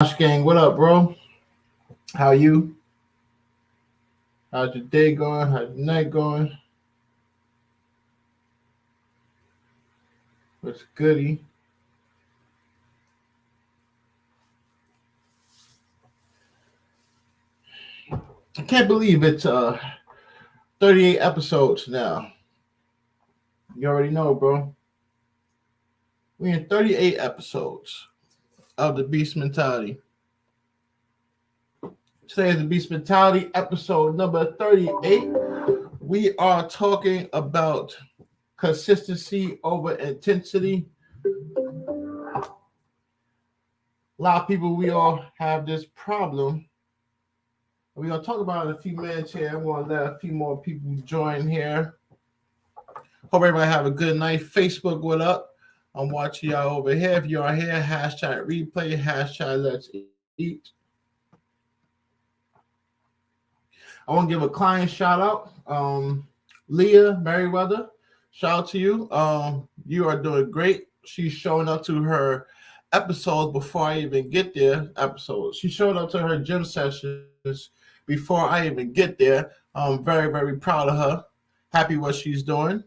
Josh Gang, what up, bro? How you? How's your day going? How's your night going? What's goody? I can't believe it's 38 episodes now. You already know, bro. We in 38 episodes of the Beast Mentality. Today is the Beast Mentality episode number 38. We are talking about consistency over intensity. A lot of people, we all have this problem. We're going to talk about it in a few minutes here. I'm going to let a few more people join here. Hope everybody have a good night. Facebook, what up? I'm watching y'all over here. If you are here, hashtag replay, hashtag let's eat. I want to give a client shout out. Leah Merriweather, shout out to you. You are doing great. She's showing up to her episodes before I even get there. She showed up to her gym sessions before I even get there. I'm very, very proud of her. Happy what she's doing.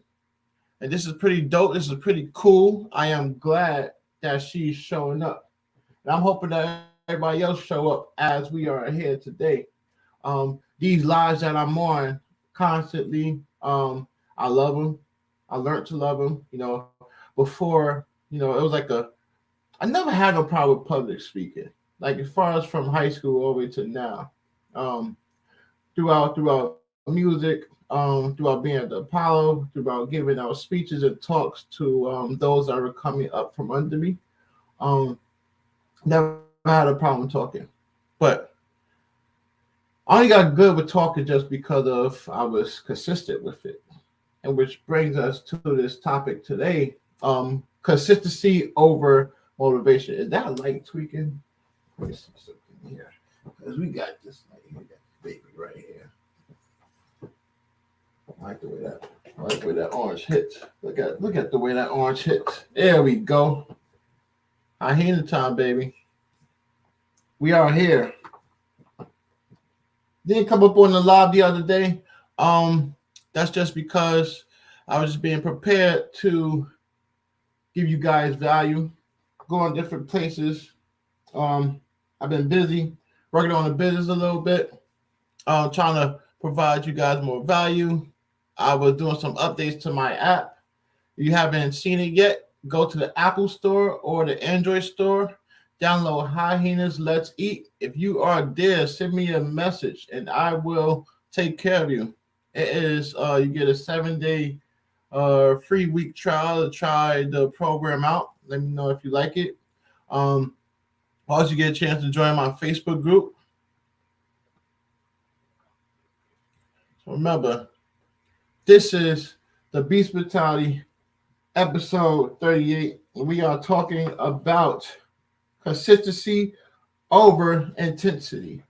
And this is pretty dope. This is pretty cool. I am glad that she's showing up. And I'm hoping that everybody else show up as we are here today. These lives that I'm on constantly, I love them. I learned to love them. Before, it was I never had no problem with public speaking. Like as far as from high school all the way to now. Throughout music, throughout being at the Apollo, throughout giving out speeches and talks to those that were coming up from under me. Never had a problem talking. But I only got good with talking just because of I was consistent with it. And which brings us to this topic today. Consistency over motivation. Is that a light tweaking? Let me see something here. Because we got this light here, baby right here. I like the way that orange hits. Look at the way that orange hits. There we go. I hear the time, baby. We are here. Didn't come up on the live the other day. That's just because I was just being prepared to give you guys value, going different places. I've been busy working on the business a little bit, trying to provide you guys more value. I was doing some updates to my app. If you haven't seen it yet, go to the Apple Store or the Android Store. Download Hyenas Let's Eat. If you are there, send me a message and I will take care of you. It is you get a 7-day free week trial to try the program out. Let me know if you like it. Also, you get a chance to join my Facebook group. So remember, this is the Beast Mentality episode 38. We are talking about consistency over intensity.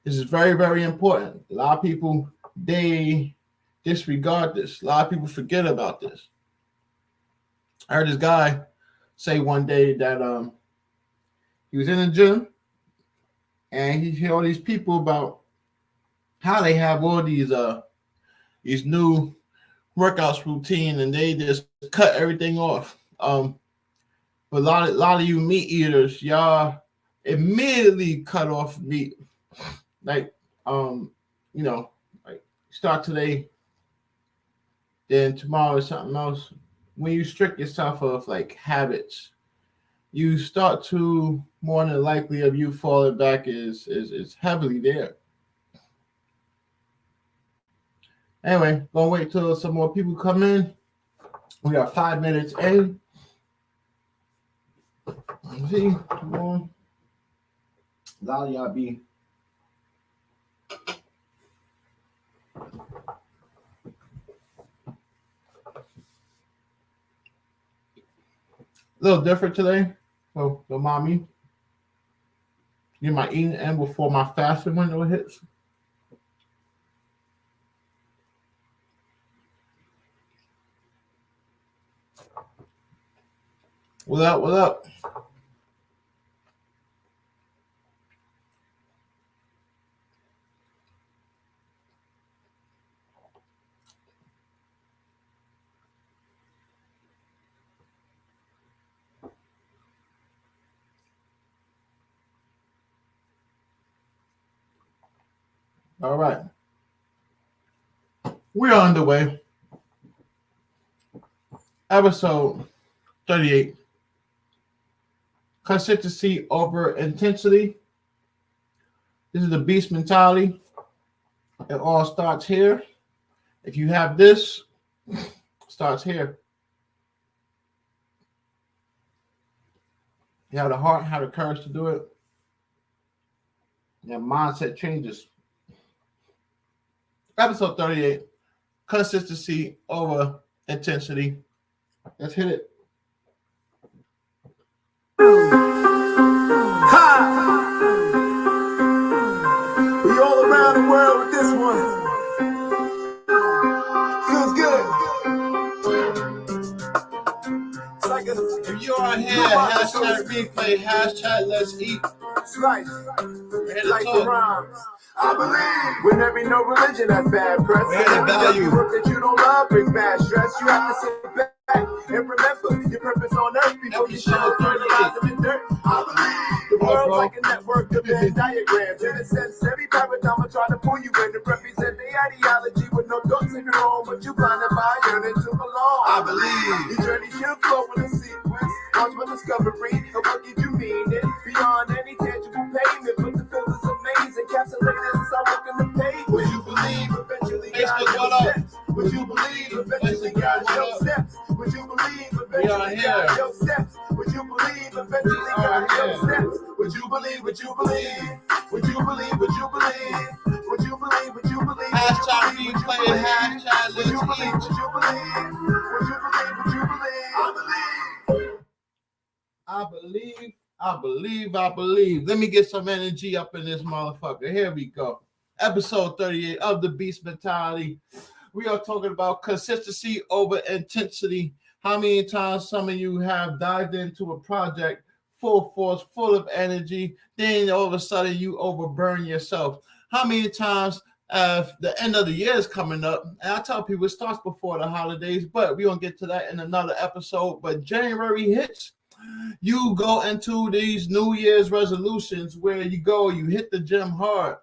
This is very, very important. A lot of people, they disregard this. A lot of people forget about this. I heard this guy say one day that he was in the gym and he heard all these people about how they have all these new workouts routine and they just cut everything off. But a lot of you meat eaters, y'all immediately cut off meat. Like like start today, then tomorrow is something else. When you strict yourself of like habits, you start to more than likely of you falling back is heavily there. Anyway, gonna wait till some more people come in. We are 5 minutes in. Let's see, come on. A lot of y'all be a little different today. So, the mommy, get my eating in before my fasting window hits. What up? What up? All right. We're on the way. Episode 38. Consistency over intensity. This is the beast mentality. It all starts here. If you have this, it starts here. You have the heart, have the courage to do it. Your mindset changes. Episode 38. Consistency over intensity. Let's hit it. We all around the world with this one. Feels good. It's like if you are here, hashtag replay, hashtag let's eat. It's life. Like the rhymes. I believe when there be no religion, that's bad press. Value. Work that you don't love brings bad stress. You have to sit back and remember your purpose on earth before you show fertilize in the dirt. I believe the world's like a network of Venn diagrams. In a sense, every paradigm I try to pull you in to represent the ideology with no thoughts in your own, but you blinded by yearning to belong. I believe your journey should flow in a sequence. Launch my discovery of what gives you meaning beyond any tangible payment. But the feelings amazing, encapsulated as I walk in the page. Would you believe eventually God your steps? Would you believe eventually God your steps? Would you believe eventually God your steps? Would you believe eventually God your steps? Would you believe? Would you believe? Would you believe? Would you believe? Would you believe? Would you believe? Hashtag replay, hashtag let's eat. Would you believe? Would you believe? Would you believe? Would you believe? I believe. Let me get some energy up in this motherfucker. Here we go. Episode 38 of the Beast Mentality. We are talking about consistency over intensity. How many times some of you have dived into a project full force, full of energy, then all of a sudden you overburn yourself? How many times the end of the year is coming up, and I tell people it starts before the holidays, but we're going to get to that in another episode. But January hits, you go into these New Year's resolutions where you hit the gym hard.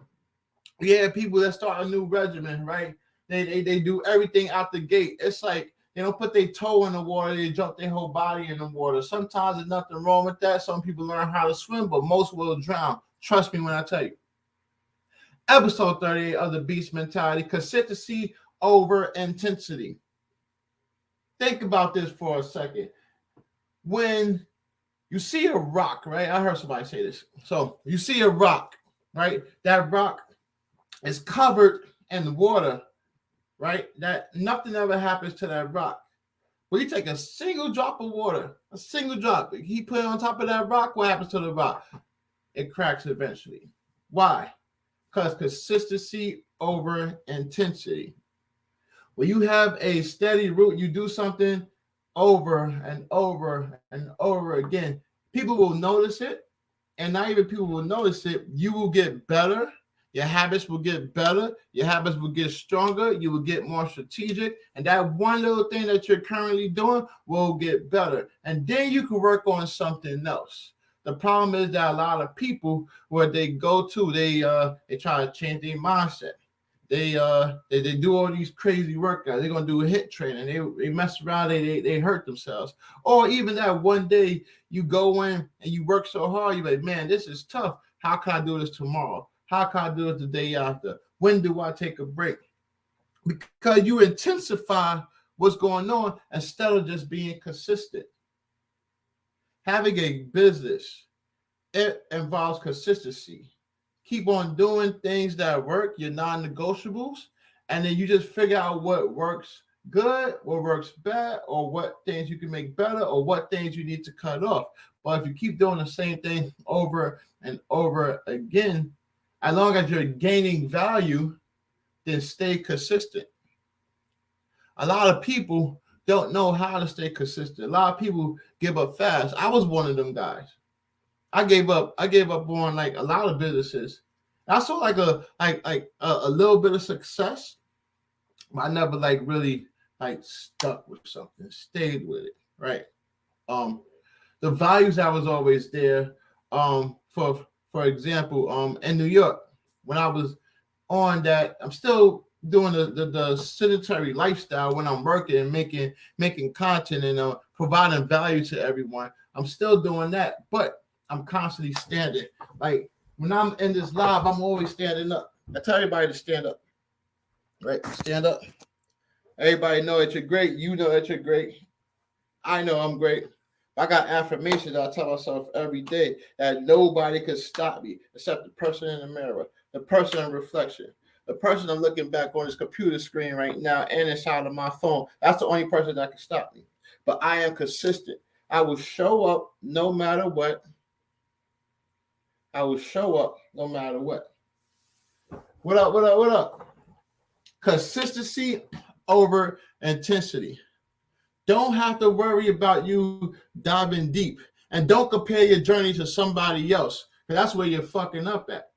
Yeah, people that start a new regimen, right? They do everything out the gate. It's like they don't put their toe in the water, they jump their whole body in the water. Sometimes there's nothing wrong with that. Some people learn how to swim, but most will drown. Trust me when I tell you. Episode 38 of the Beast Mentality, consistency over intensity. Think about this for a second. When you see a rock, right? I heard somebody say this. So you see a rock, right? That rock is covered in water, right? That nothing ever happens to that rock. But you take a single drop of water, a single drop, he put it on top of that rock, what happens to the rock? It cracks eventually. Why? Because consistency over intensity. When you have a steady route, you do something over and over and over again, people will notice it. And not even people will notice it. You will get better. Your habits will get better. Your habits will get stronger. You will get more strategic. And that one little thing that you're currently doing will get better. And then you can work on something else. The problem is that a lot of people, where they go to, they try to change their mindset. They do all these crazy workouts. They're gonna do a HIIT training. They mess around. They hurt themselves. Or even that one day you go in and you work so hard, you're like, man, this is tough. How can I do this tomorrow? How can I do it the day after? When do I take a break? Because you intensify what's going on instead of just being consistent. Having a business, it involves consistency. Keep on doing things that work, your non-negotiables, and then you just figure out what works good, what works bad, or what things you can make better, or what things you need to cut off. But if you keep doing the same thing over and over again, as long as you're gaining value, then stay consistent. A lot of people don't know how to stay consistent. A lot of people give up fast. I was one of them guys. I gave up on like a lot of businesses. I saw like a little bit of success, but I never like really like stuck with something, stayed with it, right? The values that was always there. For example, in New York, when I was on that. I'm still doing the sedentary lifestyle when I'm working and making content and providing value to everyone. I'm still doing that, but I'm constantly standing. Like when I'm in this live, I'm always standing up. I tell everybody to stand up. Right? Stand up. Everybody know that you're great. You know that you're great. I know I'm great. I got affirmations I tell myself every day that nobody could stop me except the person in the mirror, the person in reflection, the person I'm looking back on this computer screen right now and inside of my phone. That's the only person that can stop me. But I am consistent. I will show up no matter what. I will show up no matter what. What up, what up, what up? Consistency over intensity. Don't have to worry about you diving deep. And don't compare your journey to somebody else. Because that's where you're fucking up at.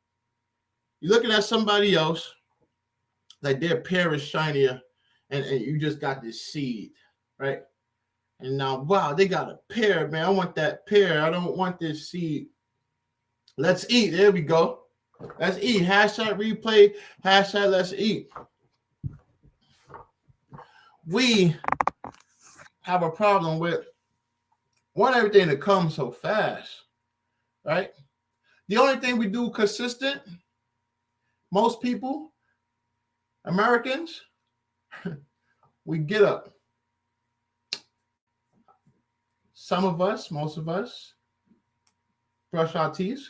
You're looking at somebody else, like their pear is shinier, and you just got this seed, right? And now, wow, they got a pear, man. I want that pear. I don't want this seed. Let's eat. There we go. Let's eat. Hashtag replay. Hashtag let's eat. We have a problem with everything that comes so fast, right? The only thing we do consistent, most people, Americans, we get up. Some of us, most of us, brush our teeth.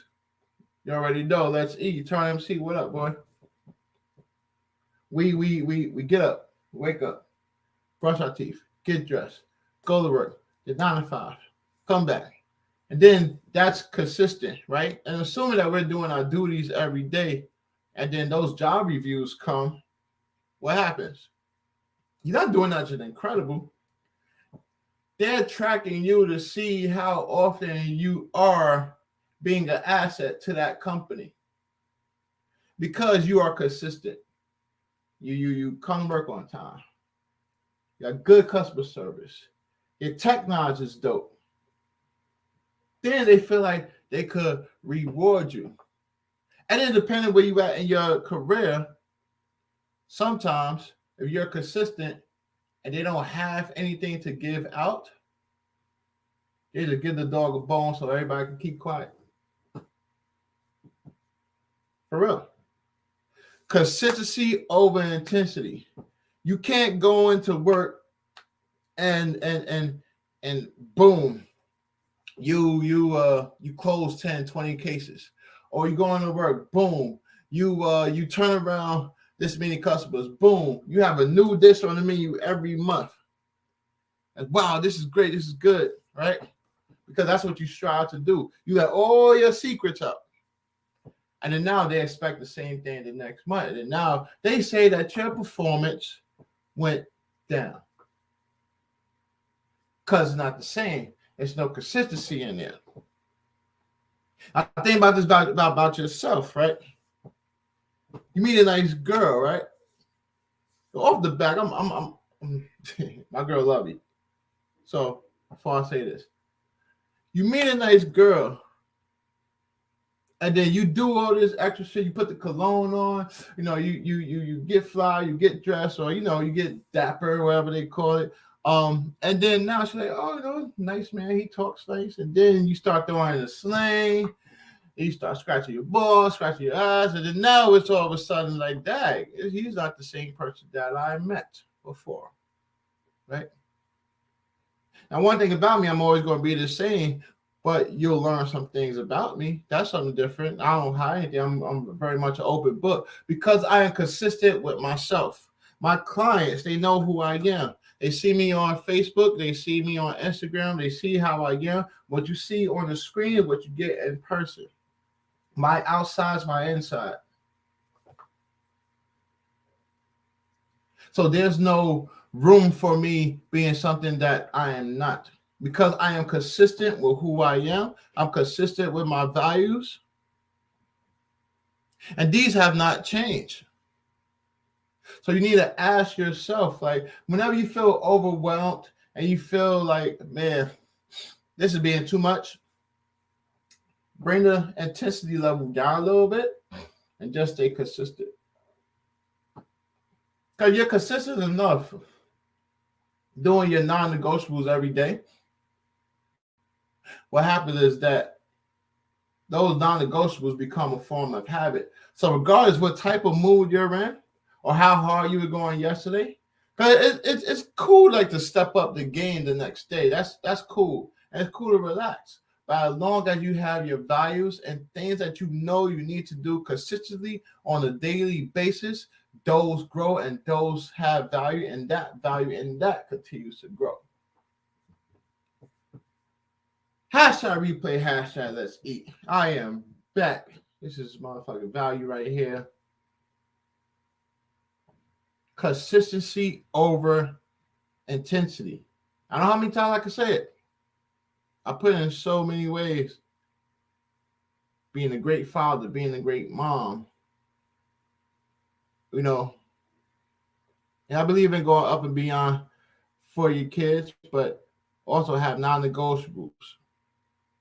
You already know. Let's eat. Turn MC. What up, boy? We get up, wake up, brush our teeth, get dressed, go to work, get 9 to 5, come back. And then that's consistent, right? And assuming that we're doing our duties every day, and then those job reviews come, what happens? You're not doing nothing incredible. They're tracking you to see how often you are being an asset to that company because you are consistent. You come work on time. You got good customer service. Your tech knowledge is dope. Then they feel like they could reward you. And then depending where you at in your career, sometimes if you're consistent and they don't have anything to give out, they just give the dog a bone so everybody can keep quiet. For real. Consistency over intensity. You can't go into work and boom, you close 10, 20 cases. Or you go into work, boom, you turn around this many customers, boom, you have a new dish on the menu every month. And wow, this is great, this is good, right? Because that's what you strive to do. You let all your secrets up. And then now they expect the same thing the next month. And now they say that your performance went down. Because it's not the same. There's no consistency in there. I think about this about yourself, right? You meet a nice girl, right? So off the back, I'm my girl love you. So before I say this, you meet a nice girl. And then you do all this extra shit. You put the cologne on, you get fly, you get dressed, or you get dapper, whatever they call it. And then now she's like, oh, nice man, he talks nice. And then you start throwing the slang, you start scratching your balls, scratching your eyes, and then now it's all of a sudden like, dang, he's not the same person that I met before, right? Now, one thing about me, I'm always going to be the same. But you'll learn some things about me. That's something different. I don't hide anything. I'm very much an open book because I am consistent with myself. My clients, they know who I am. They see me on Facebook. They see me on Instagram. They see how I am. What you see on the screen is what you get in person. My outside's my inside. So there's no room for me being something that I am not. Because I am consistent with who I am, I'm consistent with my values, and these have not changed. So you need to ask yourself, like, whenever you feel overwhelmed and you feel like, man, this is being too much, bring the intensity level down a little bit and just stay consistent. Because you're consistent enough doing your non-negotiables every day. What happens is that those non-negotiables become a form of habit. So regardless what type of mood you're in or how hard you were going yesterday, because it's cool like to step up the game the next day. That's cool. And it's cool to relax. But as long as you have your values and things that you know you need to do consistently on a daily basis, those grow and those have value, and that continues to grow. Hashtag replay, hashtag let's eat. I am back. This is motherfucking value right here. Consistency over intensity. I don't know how many times I can say it. I put it in so many ways. Being a great father, being a great mom. You know, and I believe in going up and beyond for your kids, but also have non-negotiables.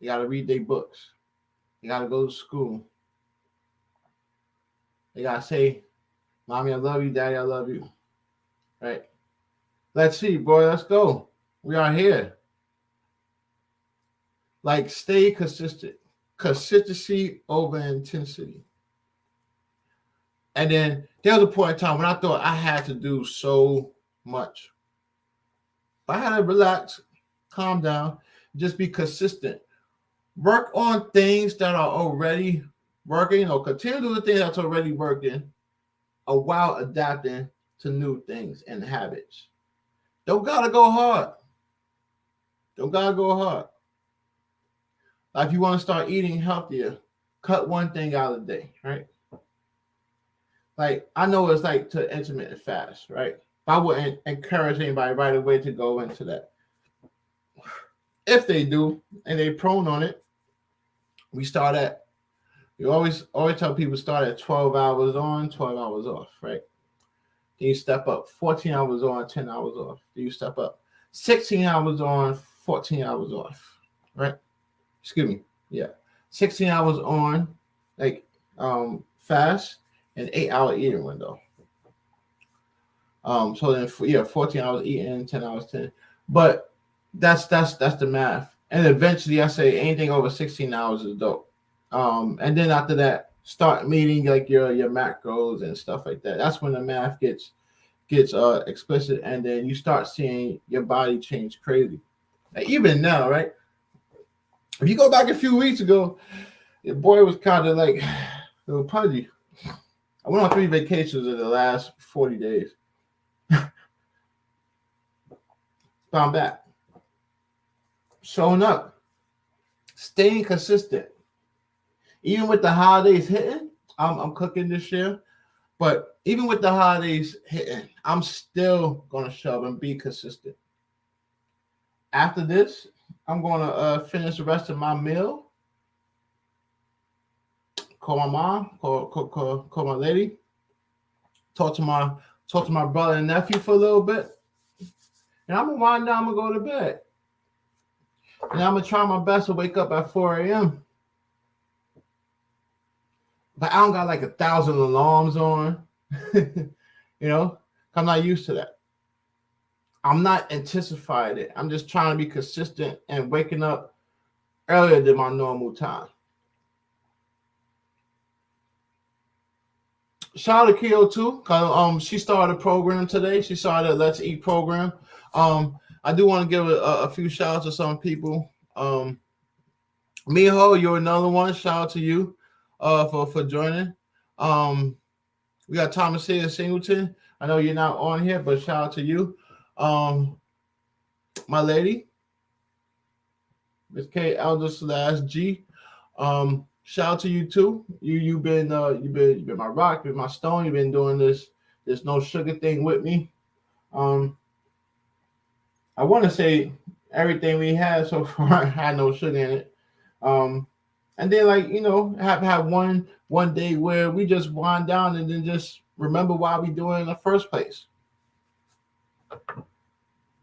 You got to read their books. You got to go to school. You got to say, Mommy, I love you. Daddy, I love you. Right? Let's see, boy. Let's go. We are here. Like, stay consistent. Consistency over intensity. And then there was a point in time when I thought I had to do so much. I had to relax, calm down, just be consistent. Work on things that are already working, or continue to do the things that's already working, while adapting to new things and habits. Don't gotta go hard. Don't gotta go hard. Like if you want to start eating healthier, cut one thing out of the day, right? Like I know it's like to intermittent fast, right? I wouldn't encourage anybody right away to go into that. If they do and they're prone on it, you always tell people start at 12 hours on, 12 hours off, right? Then you step up 14 hours on, 10 hours off. Then you step up 16 hours on, 14 hours off, right? Excuse me. Yeah. 16 hours on, like fast, and 8-hour eating window. So then 14 hours eating, 10 hours 10. But that's the math. And eventually I say anything over 16 hours is dope. And then after that, start meeting like your macros and stuff like that. That's when the math gets explicit, and then you start seeing your body change crazy. Like even now, right? If you go back a few weeks ago, your boy was kind of like a little pudgy. I went on 3 vacations in the last 40 days. But I'm back. Showing up. Staying consistent. Even with the holidays hitting, I'm cooking this year. But even with the holidays hitting, I'm still going to show up and be consistent. After this, I'm going to finish the rest of my meal. Call my mom, call my lady. Talk to my brother and nephew for a little bit. And I'm going to wind down, I'm going to go to bed. And I'm going to try my best to wake up at 4 a.m. But I don't got like 1,000 alarms on. I'm not used to that. I'm not anticipating it. I'm just trying to be consistent and waking up earlier than my normal time. Shout out to Keo too, because she started a program today. She started a Let's Eat program. I do want to give a few shout outs to some people. Miho, you're another one. Shout out to you for joining. We got Thomas here, Singleton. I know you're not on here, but shout out to you. My lady, Miss K Elder / G. Shout out to you too. You've been my rock, you've been my stone. You've been doing this no sugar thing with me. I want to say everything we had so far had no sugar in it. And then have one day where we just wind down and then just remember why we do it in the first place.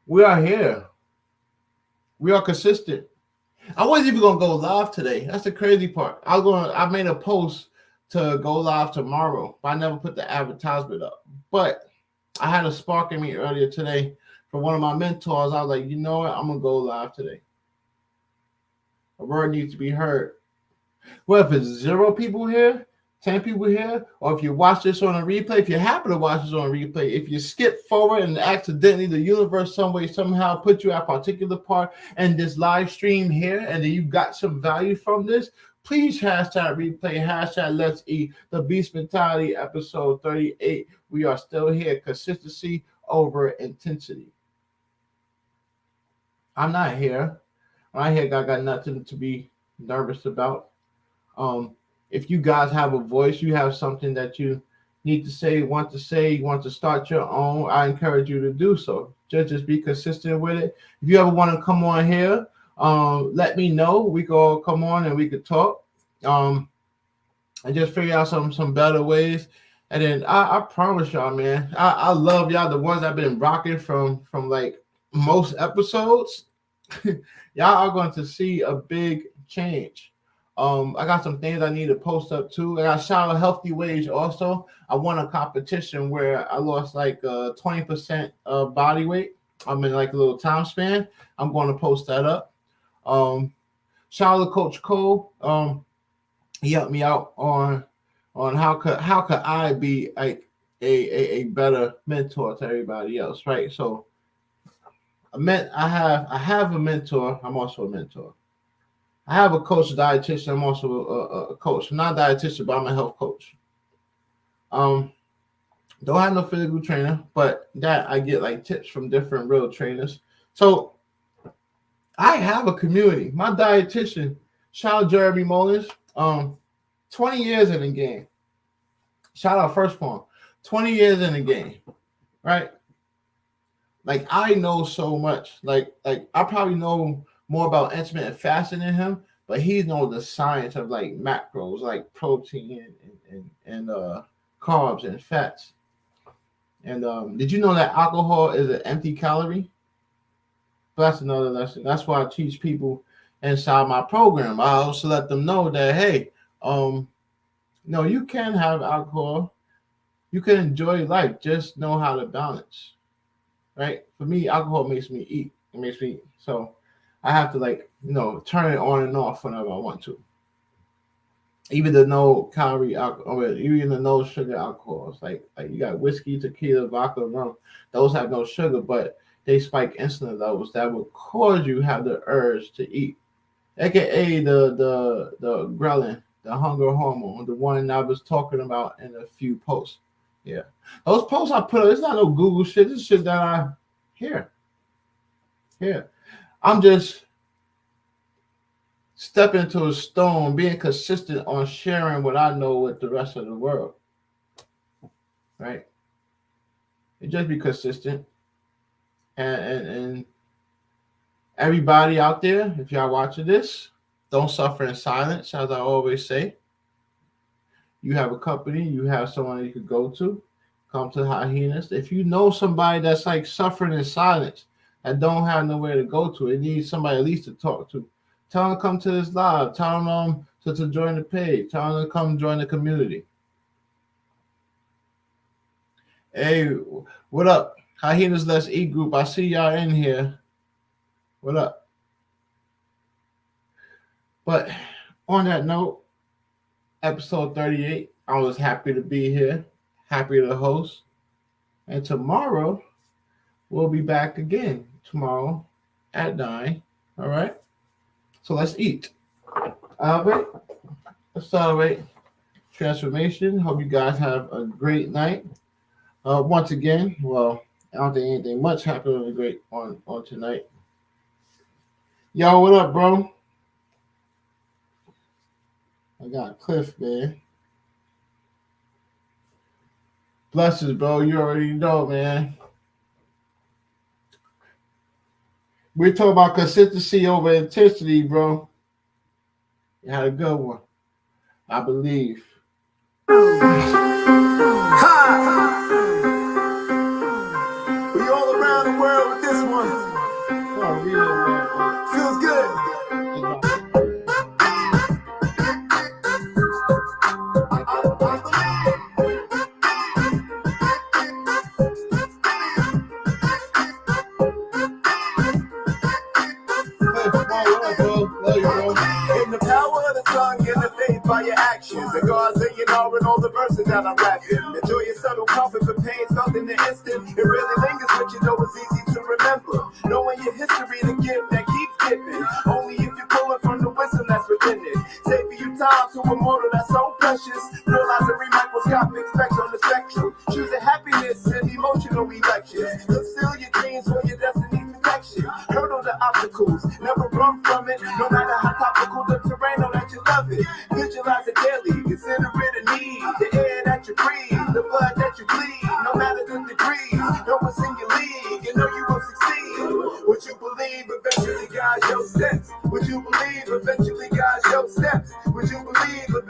We are here. We are consistent. I wasn't even gonna go live today. That's the crazy part. I made a post to go live tomorrow, but I never put the advertisement up. But I had a spark in me earlier today from one of my mentors. I was like, you know what? I'm going to go live today. A word needs to be heard. Well, if it's 0 people here, 10 people here, or if you watch this on a replay, if you happen to watch this on a replay, if you skip forward and accidentally the universe some way, somehow put you at a particular part in this live stream here, and then you got some value from this, please hashtag replay, hashtag let's eat the Beast Mentality episode 38. We are still here. Consistency over intensity. I'm not here. I got nothing to be nervous about. If you guys have a voice, you have something that you need to say, you want to start your own, I encourage you to do so. Just be consistent with it. If you ever want to come on here, let me know. We can all come on and we could talk. And just figure out some better ways. And then I promise y'all, man, I love y'all. The ones I've been rocking from like most episodes, y'all are going to see a big change. I got some things I need to post up too. I got shout out Healthy Wage also. I won a competition where I lost like 20% of body weight. I'm in like a little time span. I'm going to post that up. Shout out to Coach Cole. He helped me out on how could I be like a better mentor to everybody else, right? So I have a mentor. I'm also a mentor. I have a coach, a dietitian. I'm also a coach. I'm not a dietitian, but I'm a health coach. Don't have no physical trainer, but that I get like tips from different real trainers. So I have a community. My dietitian, shout out Jeremy Mullins, 20 years in the game. Shout out First Form, 20 years in the game, right? Like I know so much. Like I probably know more about intermittent fasting than him, but he knows the science of like macros, like protein and carbs and fats. And did you know that alcohol is an empty calorie? But that's another lesson. That's why I teach people inside my program. I also let them know that hey, no, you can have alcohol, you can enjoy life, just know how to balance. Right? For me, alcohol makes me eat. It makes me so. I have to turn it on and off whenever I want to. Even the no calorie alcohol, even the no sugar alcohols, like you got whiskey, tequila, vodka, rum. Those have no sugar, but they spike insulin levels that will cause you have the urge to eat, aka the ghrelin, the hunger hormone, the one I was talking about in a few posts. Yeah, those posts I put up, it's not no Google shit. This shit that I hear. I'm just stepping into a stone, being consistent on sharing what I know with the rest of the world. Right? And just be consistent. And everybody out there, if y'all watching this, don't suffer in silence, as I always say. You have a company, you have someone you could go to, come to Hyenas. If you know somebody that's like suffering in silence, that don't have nowhere to go to, it needs somebody at least to talk to. Tell them to come to this live. Tell them to join the page. Tell them to come join the community. Hey, what up? Hyenas Let's Eat group. I see y'all in here. What up? But on that note, episode 38, I was happy to be here. Happy to host. And tomorrow, we'll be back again. Tomorrow at 9. All right. So let's eat. Elevate. Let's celebrate transformation. Hope you guys have a great night. Once again, well, I don't think anything much happened on tonight. Yo, what up, bro? I got Cliff, man. Blessings, bro. You already know, man. We're talking about consistency over intensity, bro. You had a good one, I believe. We all around the world with this one. Feels good. bars, A&R, and all the verses that I'm rapping. Enjoy your subtle comfort, but pain felt in the instant. It really lingers, but you know it's easy to remember. Knowing your history, the gift that keeps giving. Only if you pull it from the wisdom that's within it. Saving you time to a mortal that's so precious. Realize every microscopic speck on the spectrum. Choosing happiness and emotional elections. Conceal your dreams for your destiny's protection. Hurdle the obstacles, never run from it. No matter how topical the terrain, know that you love it. Visualize it daily, consider it a need. The air that you breathe, the blood that you bleed. No matter the degree, know what's in your league. You know you will succeed. Would you believe eventually guide your steps? Would you believe eventually guide your steps? Would you believe